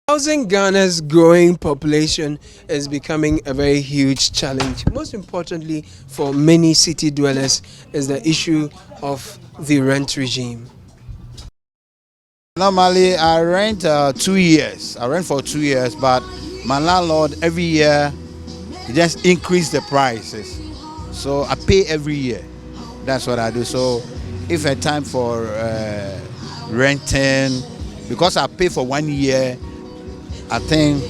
Housing Ghana's growing population is becoming a very huge challenge. Most importantly, for many city dwellers, is the issue of the rent regime. Normally, I rent 2 years. I rent for 2 years, but my landlord every year he just increase the prices. So I pay every year. That's what I do. So if a time for renting, because I pay for 1 year, I think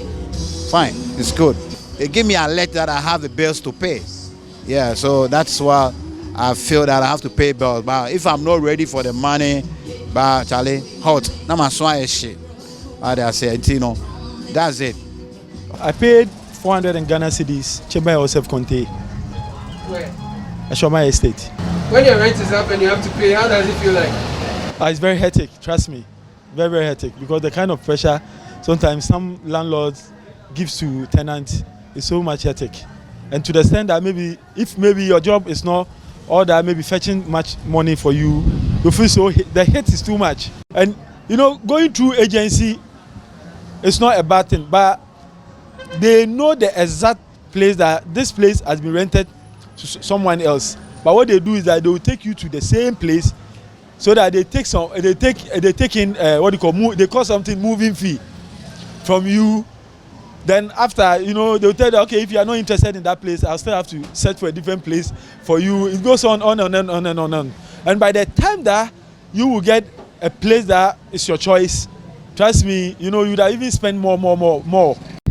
fine, it's good. They give me a letter that I have the bills to pay. Yeah, so that's why I feel that I have to pay bills. But if I'm not ready for the money, but Charlie, hot, now my swan is shit. I say, you know, that's it. I paid 400 in Ghana cedis. Chemba yourself contain. Where? Ashoma Estate. When your rent is up and you have to pay, how does it feel like? It's very hectic, trust me. Very, very hectic, because the kind of pressure sometimes some landlords give to tenants is so much hectic. And to the extent that maybe your job is not all that, maybe fetching much money for you, you feel so the hate is too much. And you know, going through agency is not a bad thing, but they know the exact place that this place has been rented to someone else. But what they do is that they will take you to the same place, so that they take in they call something moving fee from you. Then after, you know, they'll tell you, okay, if you are not interested in that place, I'll still have to search for a different place for you. It goes on and on. And by the time that you will get a place that is your choice, trust me, you know, you'd even spend more.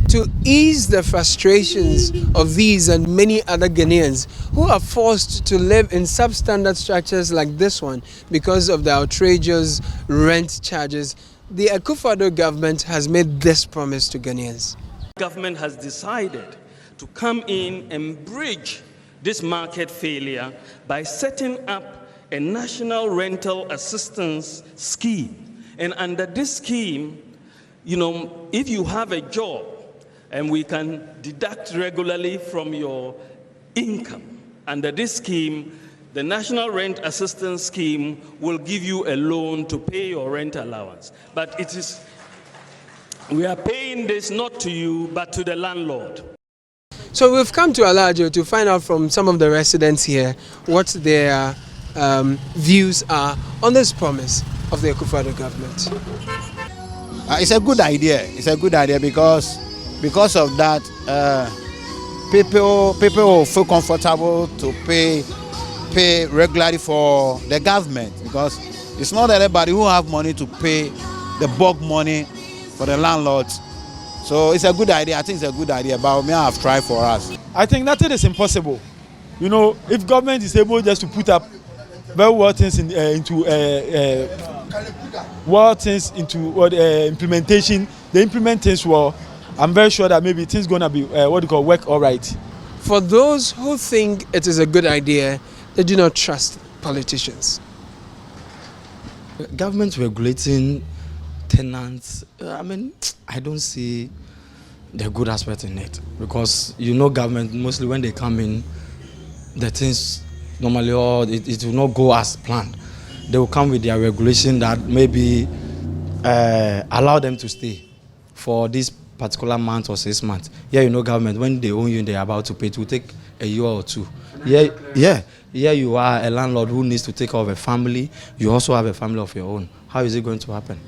To ease the frustrations of these and many other Ghanaians who are forced to live in substandard structures like this one because of the outrageous rent charges, the Akufo-Addo government has made this promise to Ghanaians. Government has decided to come in and bridge this market failure by setting up a national rental assistance scheme. And under this scheme, you know, if you have a job and we can deduct regularly from your income, under this scheme, the National Rent Assistance Scheme will give you a loan to pay your rent allowance. But we are paying this not to you, but to the landlord. So we've come to Alajo to find out from some of the residents here what their views are on this promise of the Akufo-Addo government. It's a good idea. It's a good idea because of that, people will feel comfortable to pay regularly for the government, because it's not everybody who have money to pay the bulk money for the landlords. So it's a good idea. I think it's a good idea, but may have tried for us. I think nothing is impossible. You know, if government is able just to put up very well things into implementation, they implement things well. I'm very sure that maybe things gonna be work all right. For those who think it is a good idea, they do not trust politicians. Government regulating tenants, I don't see the good aspect in it, because you know, government mostly when they come in, the things normally it will not go as planned. They will come with their regulation that maybe allow them to stay for this particular month or 6 months. Yeah, you know, government, when they own you and they're about to pay, it will take a year or two. Yeah, you are a landlord who needs to take care of a family. You also have a family of your own. How is it going to happen?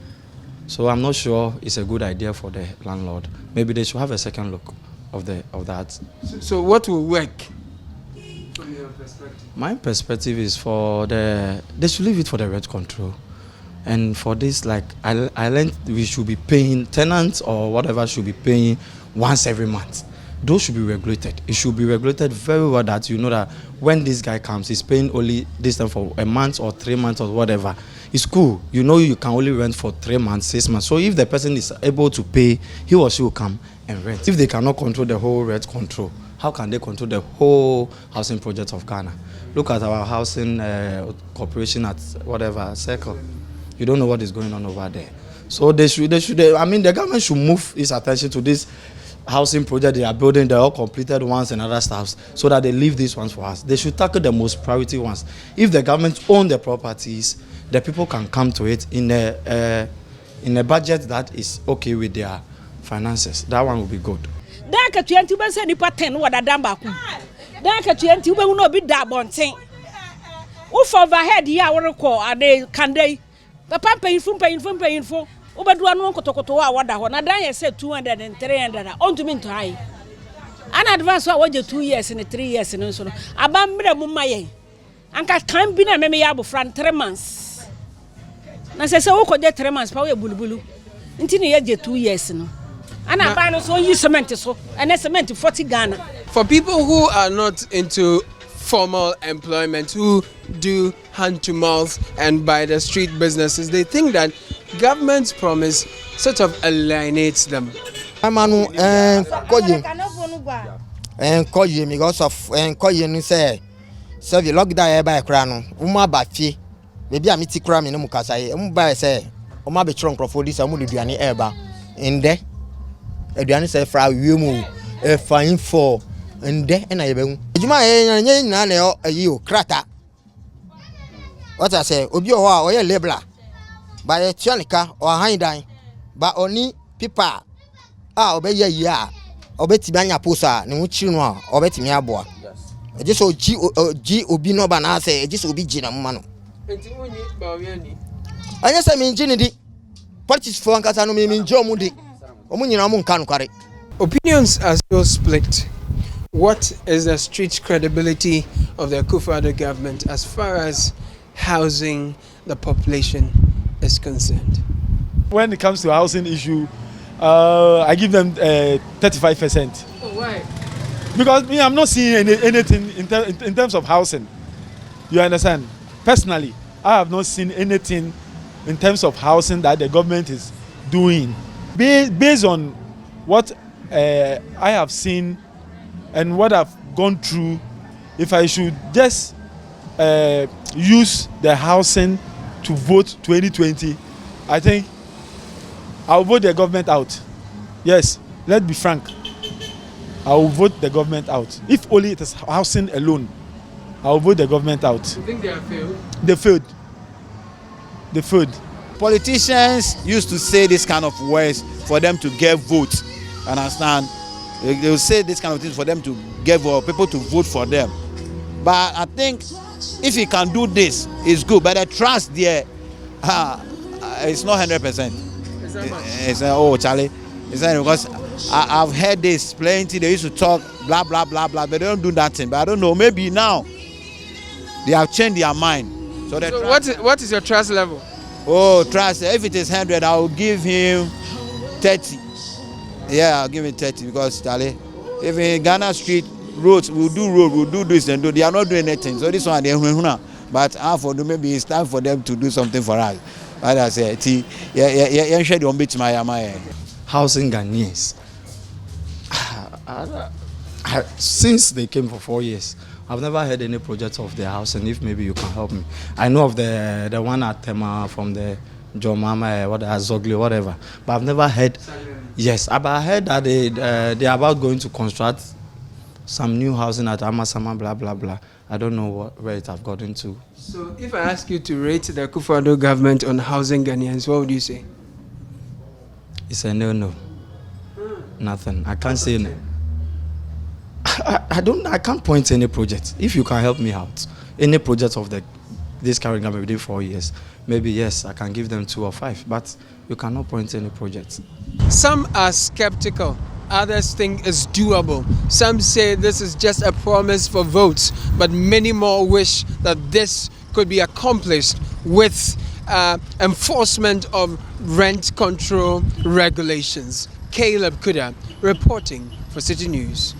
So I'm not sure it's a good idea for the landlord. Maybe they should have a second look of that. So what will work from your perspective? My perspective is they should leave it for the rent control. And for this, like I learned, we should be paying tenants or whatever should be paying once every month. Those should be regulated. It should be regulated very well, that you know that when this guy comes, he's paying only this time for a month or 3 months or whatever. It's cool. You know, you can only rent for 3 months, 6 months. So if the person is able to pay, he or she will come and rent. If they cannot control the whole rent control, how can they control the whole housing project of Ghana? Look at our housing corporation at whatever circle. You don't know what is going on over there. So the government should move its attention to this housing project they are building, the all completed ones and other stuff, so that they leave these ones for us. They should tackle the most priority ones. If the government own the properties, the people can come to it in a budget that is okay with their finances. That one will be good. That ka 20 ben say nipa 10 wada dan ba ku. That ka 20 ben no bi da bonten. Wo for overhead ya wo rekọ ade kandai. Papa payinfo. Wo bedu anu kotokoto wa wada ho. Na dan ye say 200 and 300. On to me to high. An advance wa waje 2 years and 3 years no so. Aba mre mu maye. Anka kan bi na me ya bofran 3 months. Na say wo ko je 3 months pa wo bulubulu. Nti ne ye je 2 years no. And I buy no so use cement so and cement 40 Ghana. For people who are not into formal employment, who do hand to mouth and by the street businesses, they think that government's promise sort of alienates them. Amanu koyi because of koyi ni say the lockdown e ba ekra no umu abafie bebi amiti kra me no mukasa ye umu ba say umu abetro nkrofo di say umu duduane e ba inde aduane say fra wiemu e fine for inde na ye behu ejuma ye nyina na ayi o krata what I say obi o ho a oye labela ba ye tuanika o han dan ba oni pipa obey ya obetimi anya posa ne wuchiri no a obetimi aboa eje so ji obi no ba na say eje so obi ji na mma no Enti woni ba owiani anya say me nji ne di politics for ankasa no me nji omu di omu nyina omu nka no kware. Opinions are so split. What is the street credibility of the Akufo-Addo government as far as housing the population is concerned? When it comes to housing issue, I give them 35%. Oh, why? Because me, I'm not seeing anything in terms of housing. You understand? Personally, I have not seen anything in terms of housing that the government is doing. Based on what I have seen and what I've gone through, if I should just use the housing to vote 2020, I think I'll vote the government out. Yes, let's be frank. I will vote the government out. If only it is housing alone, I will vote the government out. You think they have failed? They failed. They failed. Politicians used to say this kind of words for them to get votes. Understand? They will say this kind of things for them to get people to vote for them. But I think if he can do this, it's good. But the trust there, it's not 100%. It's oh Charlie, it's because I've heard this plenty. They used to talk blah blah blah blah, but they don't do that thing. But I don't know. Maybe now they have changed their mind. So what is your trust level? Oh, trust. If it is 100, I will give him 30. Yeah, I'll give him 30 because Charlie, if in Ghana street roads, we'll do this and do. They are not doing anything. So this one they but for them, maybe it's time for them to do something for us. Like I say, Housing Ghanaians. Since they came for 4 years, I've never heard any project of their housing. If maybe you can help me, I know of the one at Tema from the Jomama, Zogli, whatever, but I've never heard. Yes, but I heard that they are about going to construct some new housing at Amasama, blah blah blah. I don't know where it have gotten to. So if I ask you to rate the Akufo-Addo government on housing Ghanaians, what would you say? It's a no. Nothing. I can't say no. I can't point to any project. If you can help me out, any project of this current government within 4 years, maybe yes, I can give them 2 or 5. But you cannot point to any project. Some are skeptical. Others think it's doable. Some say this is just a promise for votes, but many more wish that this could be accomplished with enforcement of rent control regulations. Caleb Kuda reporting for Citi News.